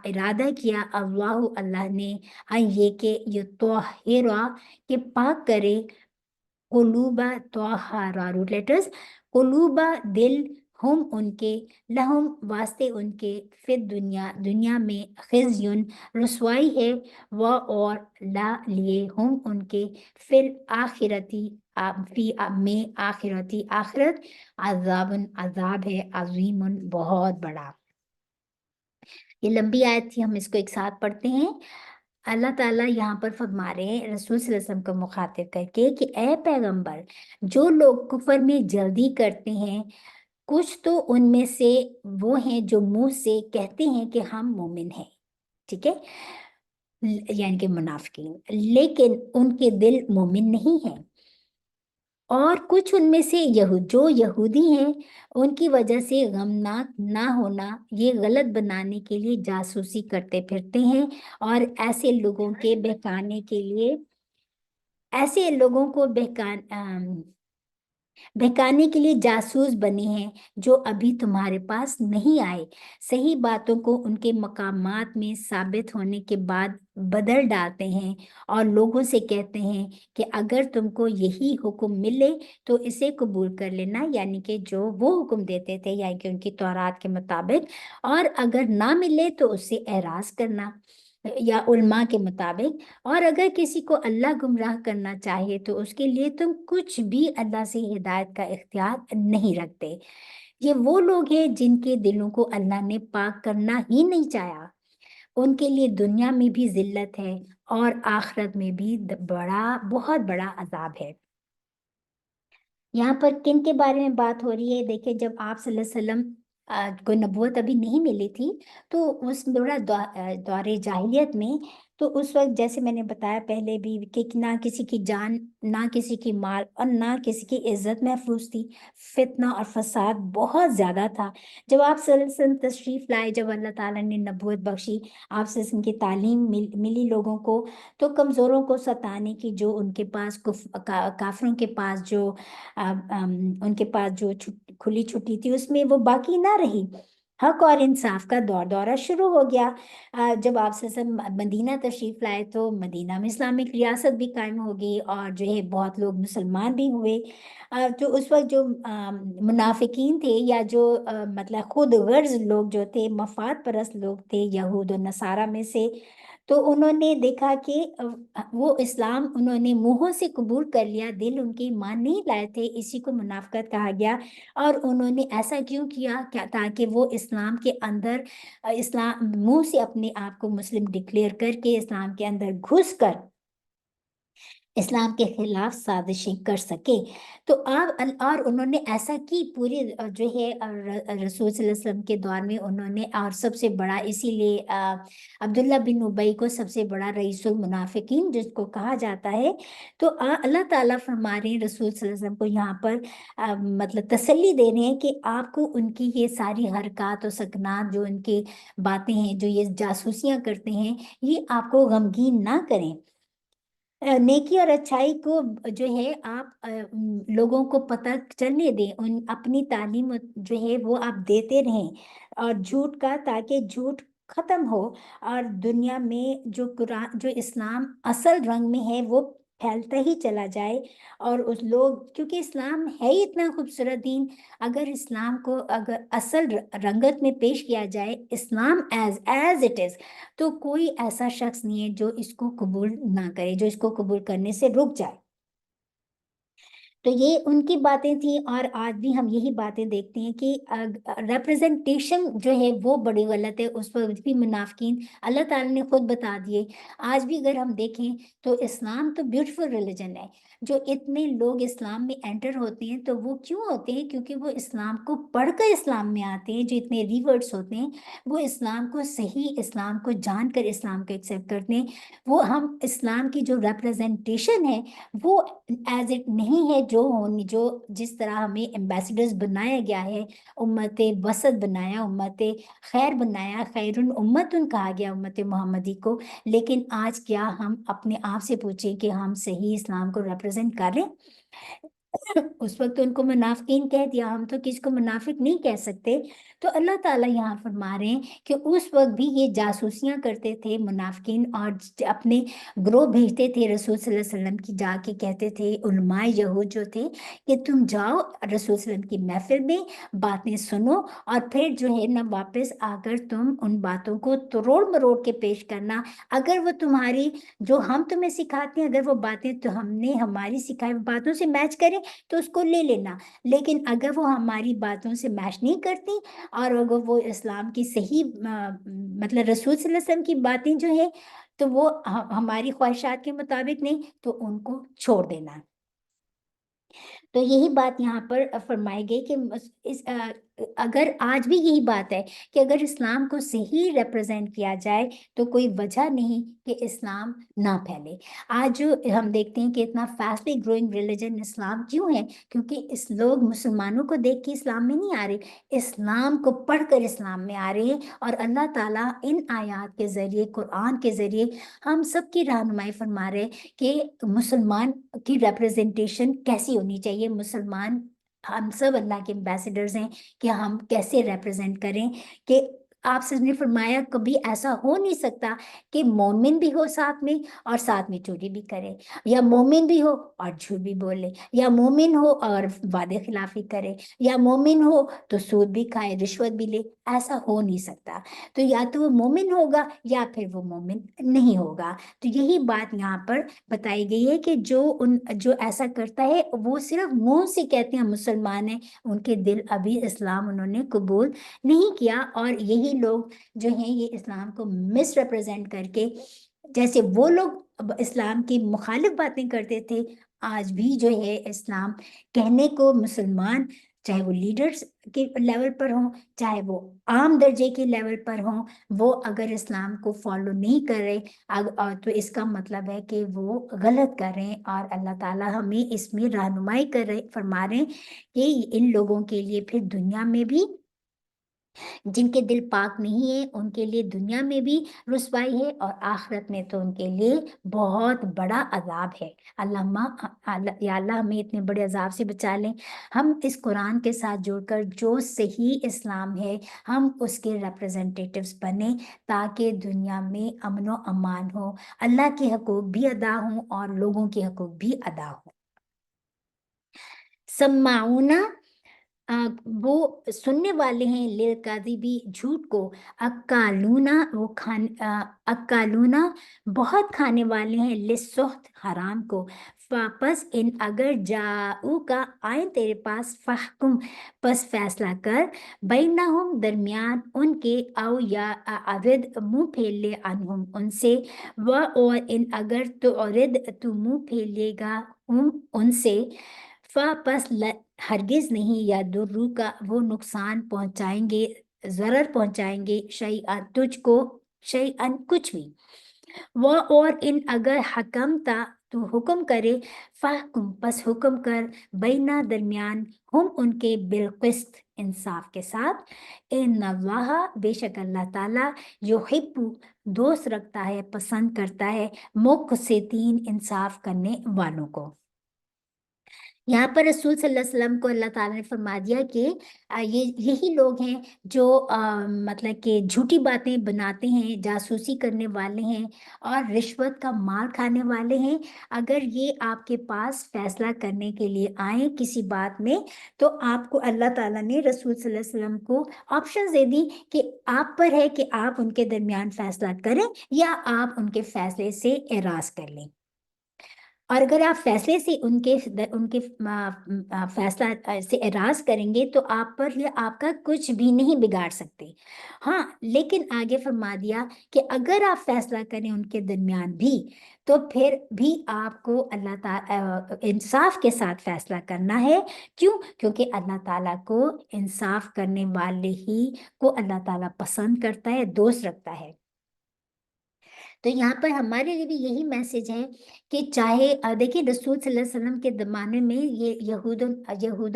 इरादा किया, अल्लाह अल्लाह ने, ये के युत्तहिरा, के पाक करे, कुलूबा, तोहारा रूट लेटर्स, कुलूबा दिल, हम उनके, लहुम, वास्ते उनके, फिर दुनिया, दुनिया में, खिज़युन, रुसवाई है, व और ला, लिए, हम उनके, फिर आखिरती, में, आखिरती, आखिरत, अजाबन, अजाब है, अजीमुन, बहुत बड़ा। ये लंबी आयत थी, हम इसको एक साथ पढ़ते हैं। अल्लाह ताला यहाँ पर फरमा रहे हैं रसूल सल्लल्लाहु अलैहि वसल्लम को मुखातिब करके कि ए पैगंबर, जो लोग कुफर में जल्दी करते हैं, कुछ तो उनमें से वो हैं जो मुंह से कहते हैं कि हम मोमिन हैं, ठीक है, यानी कि मुनाफिकीन, लेकिन उनके दिल मोमिन नहीं हैं। और कुछ उनमें से जो यहूदी हैं, उनकी वजह से गमनाक ना होना, ये गलत बनाने के लिए जासूसी करते फिरते हैं, और ऐसे लोगों के बहकाने के लिए, ऐसे लोगों को बहकाने के लिए जासूस बने हैं, जो अभी तुम्हारे पास नहीं आए, सही बातों को उनके मकामात में साबित होने के बाद बदल डालते हैं, और लोगों से कहते हैं कि अगर तुमको यही हुक्म मिले तो इसे कबूल कर लेना, यानी कि जो वो हुक्म देते थे, यानी कि उनकी तौरात के मुताबिक, और अगर ना मिले तो उससे एराज करना, या उल्मा के मुताबिक, और अगर किसी को अल्लाह गुमराह करना चाहे तो उसके लिए तुम कुछ भी अल्लाह से हिदायत का इख्तियार नहीं रखते। ये वो लोग हैं जिनके दिलों को अल्लाह ने पाक करना ही नहीं चाहा। उनके लिए दुनिया में भी जिल्लत है, और आखिरत में भी बहुत बड़ा अजाब है। यहाँ पर किन के बारे में बात हो रही है? देखिए, जब आप सल्लल्लाहु अलैहि वसल्लम को नबूवत अभी नहीं मिली थी, तो उस बड़ा दौरे जाहिलियत में, तो उस वक्त जैसे मैंने बताया पहले भी कि ना किसी की जान, ना किसी की माल, और ना किसी की इज्जत महफूज थी। फितना और फसाद बहुत ज्यादा था। जब आप सल्लल्लाहु अलैहि वसल्लम तशरीफ लाए, जब अल्लाह ताला ने नबूवत बख्शी, आप सल्लल्लाहु अलैहि वसल्लम की तालीम मिली लोगों को, तो कमजोरों को सताने की जो उनके पास काफिरों के पास जो उनके पास जो खुली छुट्टी थी, उसमें वो बाकी ना रही। حق اور انصاف کا دورہ شروع ہو گیا۔ جب آپ مدینہ تشریف لائے تو مدینہ میں اسلامک ریاست بھی قائم ہو گئی، اور جو ہے بہت لوگ مسلمان بھی ہوئے۔ تو اس وقت جو منافقین تھے، یا جو مطلب خود غرض لوگ جو تھے، مفاد پرست لوگ تھے یہود و نصارہ میں سے، تو انہوں نے دیکھا کہ وہ اسلام انہوں نے منہوں سے قبول کر لیا، دل ان کے ایمان نہیں لائے تھے، اسی کو منافقت کہا گیا۔ اور انہوں نے ایسا کیوں کیا؟ تاکہ وہ اسلام کے اندر اسلام منہ سے اپنے آپ کو مسلم ڈکلیئر کر کے اسلام کے اندر گھس کر اسلام کے خلاف سازشیں کر سکے۔ تو اور انہوں نے ایسا کی پورے جو ہے رسول صلی اللہ علیہ وسلم کے دور میں انہوں نے، اور سب سے بڑا اسی لیے عبداللہ بن ابی کو سب سے بڑا رئیس المنافقین جس کو کہا جاتا ہے۔ تو اللہ تعالیٰ فرما رہے ہیں رسول صلی اللہ علیہ وسلم کو یہاں پر مطلب تسلی دے رہے ہیں کہ آپ کو ان کی یہ ساری حرکات و سکنات، جو ان کی باتیں ہیں، جو یہ جاسوسیاں کرتے ہیں، یہ آپ کو غمگین نہ کریں۔ نیکی اور اچھائی کو جو ہے آپ لوگوں کو پتہ چلنے دیں، اپنی تعلیم جو ہے وہ آپ دیتے رہیں، اور جھوٹ کا، تاکہ جھوٹ ختم ہو، اور دنیا میں جو قرآن، جو اسلام اصل رنگ میں ہے وہ پھیلتا ہی چلا جائے۔ اور اس لوگ، کیونکہ اسلام ہے ہی اتنا خوبصورت دین، اگر اسلام کو اگر اصل رنگت میں پیش کیا جائے، اسلام ایز اٹ از، تو کوئی ایسا شخص نہیں ہے جو اس کو قبول نہ کرے، جو اس کو قبول کرنے سے رک جائے۔ تو یہ ان کی باتیں تھیں، اور آج بھی ہم یہی باتیں دیکھتے ہیں کہ ریپرزنٹیشن جو ہے وہ بڑی غلط ہے۔ اس وقت بھی منافقین اللہ تعالیٰ نے خود بتا دیے۔ آج بھی اگر ہم دیکھیں تو اسلام تو بیوٹیفل ریلیجن ہے، جو اتنے لوگ اسلام میں انٹر ہوتے ہیں تو وہ کیوں ہوتے ہیں؟ کیونکہ وہ اسلام کو پڑھ کر اسلام میں آتے ہیں۔ جو اتنے ریورڈس ہوتے ہیں وہ اسلام کو صحیح، اسلام کو جان کر اسلام کو ایکسیپٹ کرتے ہیں۔ وہ ہم اسلام کی جو ریپرزنٹیشن ہے وہ ایز اٹ نہیں ہے، جو جس طرح ہمیں ایمبیسڈرز بنایا گیا ہے، امت وسط بنایا، امت خیر بنایا، خیر امت کہا گیا امت محمدی کو۔ لیکن آج کیا ہم اپنے آپ سے پوچھیں کہ ہم صحیح اسلام کو ریپرزینٹ کر رہے ہیں؟ اس وقت ان کو منافقین کہہ دیا، ہم تو کسی کو منافق نہیں کہہ سکتے۔ تو اللہ تعالیٰ یہاں فرما رہے ہیں کہ اس وقت بھی یہ جاسوسیاں کرتے تھے منافقین، اور اپنے گروہ بھیجتے تھے رسول صلی اللہ علیہ وسلم کی، جا کے کہتے تھے علماء یہود جو تھے کہ تم جاؤ رسول صلی اللہ علیہ وسلم کی محفل میں باتیں سنو، اور پھر جو ہے نا واپس آ کر تم ان باتوں کو توڑ مروڑ کے پیش کرنا۔ اگر وہ تمہاری جو ہم تمہیں سکھاتے ہیں، اگر وہ باتیں تو ہم نے ہماری سکھائی باتوں سے میچ کریں تو اس کو لے لینا، لیکن اگر وہ ہماری باتوں سے میچ نہیں کرتی، اور اگر وہ اسلام کی صحیح مطلب رسول صلی اللہ علیہ وسلم کی باتیں جو ہیں تو وہ ہماری خواہشات کے مطابق نہیں، تو ان کو چھوڑ دینا۔ تو یہی بات یہاں پر فرمائی گئی کہ اگر آج بھی یہی بات ہے کہ اگر اسلام کو صحیح ریپرزینٹ کیا جائے تو کوئی وجہ نہیں کہ اسلام نہ پھیلے۔ آج جو ہم دیکھتے ہیں کہ اتنا فاسٹلی گروئنگ ریلیجن اسلام کیوں ہے؟ کیونکہ اس لوگ مسلمانوں کو دیکھ کے اسلام میں نہیں آ رہے، اسلام کو پڑھ کر اسلام میں آ رہے ہیں۔ اور اللہ تعالیٰ ان آیات کے ذریعے، قرآن کے ذریعے ہم سب کی رہنمائی فرما رہے کہ مسلمان کی ریپرزنٹیشن کیسی ہونی چاہیے۔ مسلمان ہم سب اللہ کے ایمبیسڈرز ہیں کہ ہم کیسے ریپرزینٹ کریں، کہ آپ سے نے فرمایا کبھی ایسا ہو نہیں سکتا کہ مومن بھی ہو ساتھ میں اور ساتھ میں چوری بھی کرے، یا مومن بھی ہو اور جھوٹ بھی بولے، یا مومن ہو اور وعدے خلافی کرے، یا مومن ہو تو سود بھی کھائے، رشوت بھی لے۔ ایسا ہو نہیں سکتا۔ تو یا تو وہ مومن ہوگا یا پھر وہ مومن نہیں ہوگا۔ تو یہی بات یہاں پر بتائی گئی ہے کہ جو ایسا کرتا ہے وہ صرف منہ سے کہتے ہیں مسلمان ہیں، ان کے دل ابھی اسلام انہوں نے قبول نہیں کیا۔ اور یہی لوگ جو ہیں یہ اسلام کو مس ریپرزینٹ کر کے، جیسے وہ لوگ اسلام کی مخالف باتیں کرتے تھے، آج بھی جو ہے اسلام کہنے کو مسلمان، چاہے وہ لیڈرز کے لیول پر ہوں، چاہے وہ عام درجے کے لیول پر ہوں، وہ اگر اسلام کو فالو نہیں کر رہے تو اس کا مطلب ہے کہ وہ غلط کر رہے ہیں۔ اور اللہ تعالیٰ ہمیں اس میں رہنمائی کر رہے، فرما رہے ہیں کہ ان لوگوں کے لیے پھر دنیا میں بھی जिनके दिल पाक नहीं है उनके लिए दुनिया में भी रुसवाई है और आखिरत में तो उनके लिए बहुत बड़ा अजाब है। या अल्लाह हमें इतने बड़े अजाब से बचा लें। हम इस कुरान के साथ जुड़कर जो सही इस्लाम है हम उसके रिप्रेजेंटेटिव्स बने, ताकि दुनिया में अमन व अमान हो, अल्लाह के हकूक भी अदा हों और लोगों के हकूक भी अदा हों। सम्माऊना अ, वो सुनने वाले हैं लिल काज़िबी झूठ को, अक्कालूना अक्कालूना बहुत खाने वाले हैं लिस्सुख्त हराम को। वापस इन अगर जाऊ का आए तेरे पास फहकुम बस फैसला कर, बैनहुम दरमियान उनके, औ या अविद मुंह फेर ले अनहुम उनसे, व और इन अगर तो औरिद तू मुंह फेर लेगा उनसे, बस हरगिज नहीं या दुर्रू का वो नुकसान पहुंचाएंगे, जरर पहुंचाएंगे शैअन तुझको, शैअन कुछ भी। वो और इन अगर हकम था तो हुक्म करे, फहकुम बस हुक्म कर, बैना दरमियान हम उनके बिलकिस्त इंसाफ के साथ। इन अल्लाह बेशक अल्लाह ताला युहिब्बु दोस्त रखता है, पसंद करता है मुक़सितीन इंसाफ करने वालों को। यहाँ पर रसूल सल्लल्लाहु अलैहि वसल्लम को अल्लाह ताला ने फरमा दिया कि ये यही लोग हैं जो मतलब कि झूठी बातें बनाते हैं, जासूसी करने वाले हैं और रिश्वत का माल खाने वाले हैं। अगर ये आपके पास फैसला करने के लिए आए किसी बात में, तो आपको अल्लाह ताला ने रसूल सल्लल्लाहु अलैहि वसल्लम को ऑप्शन दे दी कि आप पर है कि आप उनके दरमियान फैसला करें या आप उनके फैसले से एराज कर लें। और अगर आप फैसले से उनके फैसला से एराज करेंगे तो आप पर ये आपका कुछ भी नहीं बिगाड़ सकते। हाँ, लेकिन आगे फरमा दिया कि अगर आप फैसला करें उनके दरमियान भी, तो फिर भी आपको इंसाफ के साथ फैसला करना है। क्यों? क्योंकि अल्लाह ताला को इंसाफ करने वाले ही को अल्लाह ताला पसंद करता है, दोस्त रखता है। तो यहाँ पर हमारे लिए भी यही मैसेज है कि चाहे देखिए रसूल सल्लल्लाहु अलैहि वसल्लम के ज़माने में ये यहूद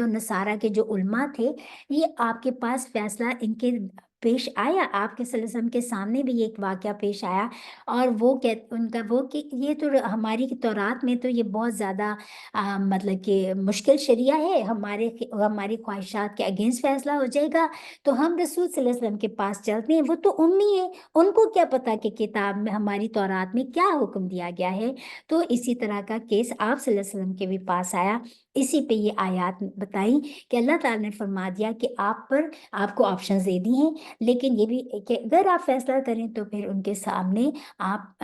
और नसारा के जो उलमा थे, ये आपके पास फैसला इनके पेश आया, आपके सल्लल्लाहु अलैहि वसल्लम के सामने भी ये एक वाक़या पेश आया और वो उनका वो कि ये तो हमारी तौरात में तो ये बहुत ज़्यादा मतलब कि मुश्किल शरिया है, हमारी ख्वाहिशात के अगेंस्ट फैसला हो जाएगा, तो हम रसूल सल्लल्लाहु अलैहि वसल्लम के पास चलते हैं, वो तो उम्मी है, उनको क्या पता कि किताब में हमारी तौरात में क्या हुक्म दिया गया है। तो इसी तरह का केस आप सल्लल्लाहु अलैहि वसल्लम के भी पास आया। इसी पे ये आयत बताई कि अल्लाह ताला ने फरमा दिया कि आपको ऑप्शंस दे दी हैं, लेकिन ये भी कि अगर आप फैसला करें तो फिर उनके सामने आप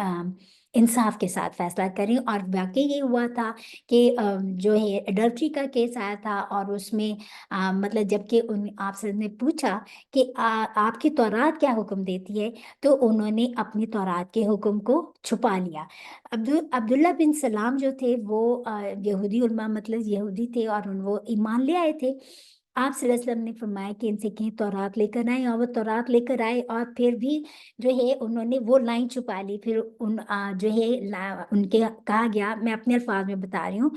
इंसाफ के साथ फैसला करें। और वाकई ये हुआ था कि जो है एडल्ट्री का केस आया था और उसमें मतलब जबकि उन आपसे ने पूछा कि आपकी तौरात क्या हुक्म देती है, तो उन्होंने अपनी तौरात के हुक्म को छुपा लिया। अब्दुल्ला बिन सलाम जो थे वो यहूदी उलमा मतलब यहूदी थे और वो ईमान ले आए थे। आप सल्लल्लाहु अलैहि वसल्लम ने फरमाया कि इनसे कहीं तौरात लेकर आए और वो तौरात लेकर आए और फिर भी जो है उन्होंने वो लाइन छुपा ली। फिर जो है उनके कहा गया, मैं अपने अल्फाज में बता रही हूँ,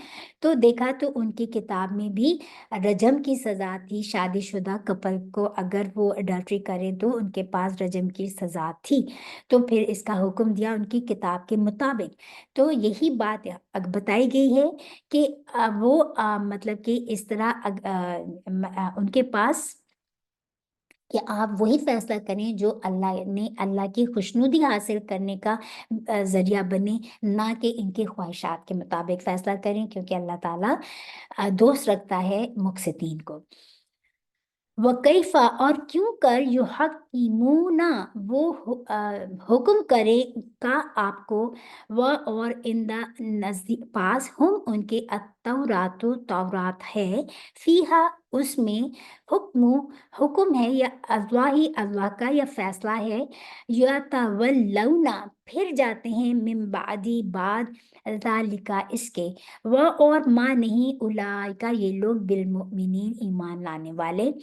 तो देखा तो उनकी किताब में भी रजम की सज़ा थी। शादीशुदा कपल को अगर वो अडल्ट्री करें तो उनके पास रजम की सज़ा थी। तो फिर इसका हुक्म दिया उनकी किताब के मुताबिक। तो यही बात बताई गई है कि वो मतलब कि इस तरह उनके पास कि आप वही फैसला करें जो अल्लाह की खुशनुदी हासिल करने का ज़रिया बने, ना कि इनकी ख्वाहिशात के मुताबिक फैसला करें, क्योंकि अल्लाह ताला दोस्त रखता है मुक़सितीन को। वकैफ़ा और क्यों कर युहक्किमूना वो हुक्म करे का आपको, व और इन द नज़दीक पास हम उनके अत्तौरातो तौरात है, फीहा उसमें हुक्मु हुक्म है या अल्लाह का या फैसला है, या तवल्लौना फिर जाते हैं मिन बादी बाद ज़ालिका इसके, व और माँ नहीं उलाइका ये लोग बिलमुमिनीन ईमान लाने वाले।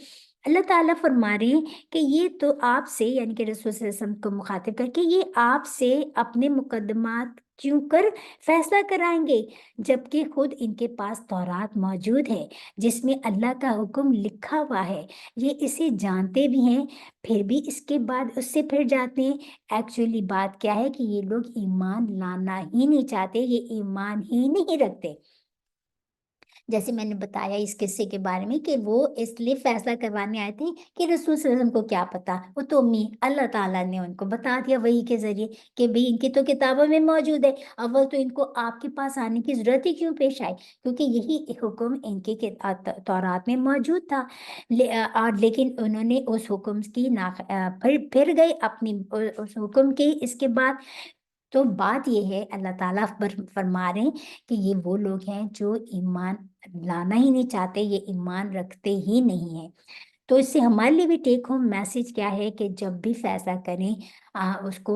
अल्लाह ताला फरमा रहे हैं कि ये तो आपसे यानी कि रसूल सल्लल्लाहु अलैहि वसल्लम को मुखातिब करके ये आपसे अपने मुकद्दमात کیوں کر فیصلہ کرائیں گے جبکہ خود ان کے پاس تورات موجود ہے جس میں اللہ کا حکم لکھا ہوا ہے، یہ اسے جانتے بھی ہیں پھر بھی اس کے بعد اس سے پھر جاتے ہیں۔ ایکچولی بات کیا ہے کہ یہ لوگ ایمان لانا ہی نہیں چاہتے، یہ ایمان ہی نہیں رکھتے۔ جیسے میں نے بتایا اس قصے کے بارے میں کہ وہ اس لیے فیصلہ کروانے آئے تھے کہ رسول صلی اللہ علیہ وسلم کو کیا پتا، وہ تو اللہ تعالیٰ نے ان کو بتا دیا وحی کے ذریعے کہ بھئی ان کی تو کتابوں میں موجود ہے، اول تو ان کو آپ کے پاس آنے کی ضرورت ہی کیوں پیش آئی، کیونکہ یہی حکم ان کے تورات میں موجود تھا۔ اور لیکن انہوں نے اس حکم کی پھر گئے اپنی اس حکم کے، اس کے بعد تو بات یہ ہے اللہ تعالیٰ فرما رہے ہیں کہ یہ وہ لوگ ہیں جو ایمان لانا ہی نہیں چاہتے، یہ ایمان رکھتے ہی نہیں ہیں۔ تو اس سے ہمارے لیے بھی ٹیک ہوم میسج کیا ہے کہ جب بھی فیصلہ کریں اس کو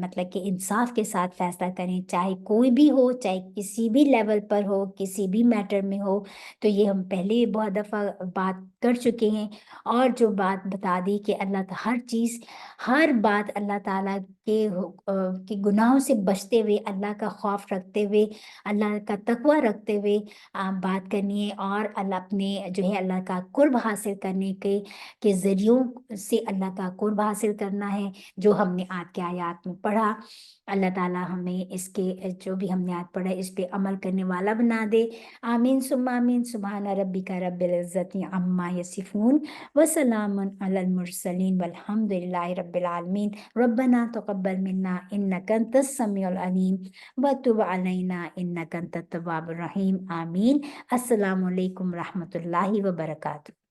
مطلب کہ انصاف کے ساتھ فیصلہ کریں، چاہے کوئی بھی ہو، چاہے کسی بھی لیول پر ہو، کسی بھی میٹر میں ہو۔ تو یہ ہم پہلے بھی بہت دفعہ بات کر چکے ہیں، اور جو بات بتا دی کہ اللہ ہر چیز، ہر بات اللہ تعالیٰ کے گناہوں سے بچتے ہوئے، اللہ کا خوف رکھتے ہوئے، اللہ کا تقوی رکھتے ہوئے بات کرنی ہے، اور اللہ اپنے جو ہے اللہ کا قرب حاصل کرنے کے ذریعوں سے اللہ کا قرب حاصل کرنا ہے، جو ہم نے آج کے آیات میں پڑھا۔ اللہ تعالیٰ ہمیں اس کے جو بھی ہم نے آج پڑھا اس پہ عمل کرنے والا بنا دے۔ آمین ثم آمین۔ سبحان ربک رب العزت عما یصفون وسلام علی المرسلین والحمد للہ رب العالمین۔ ربنا تقبل منا انک انت السمیع العلیم وتب علینا انک انت التواب الرحیم۔ آمین۔ السلام علیکم ورحمۃ اللہ وبرکاتہ۔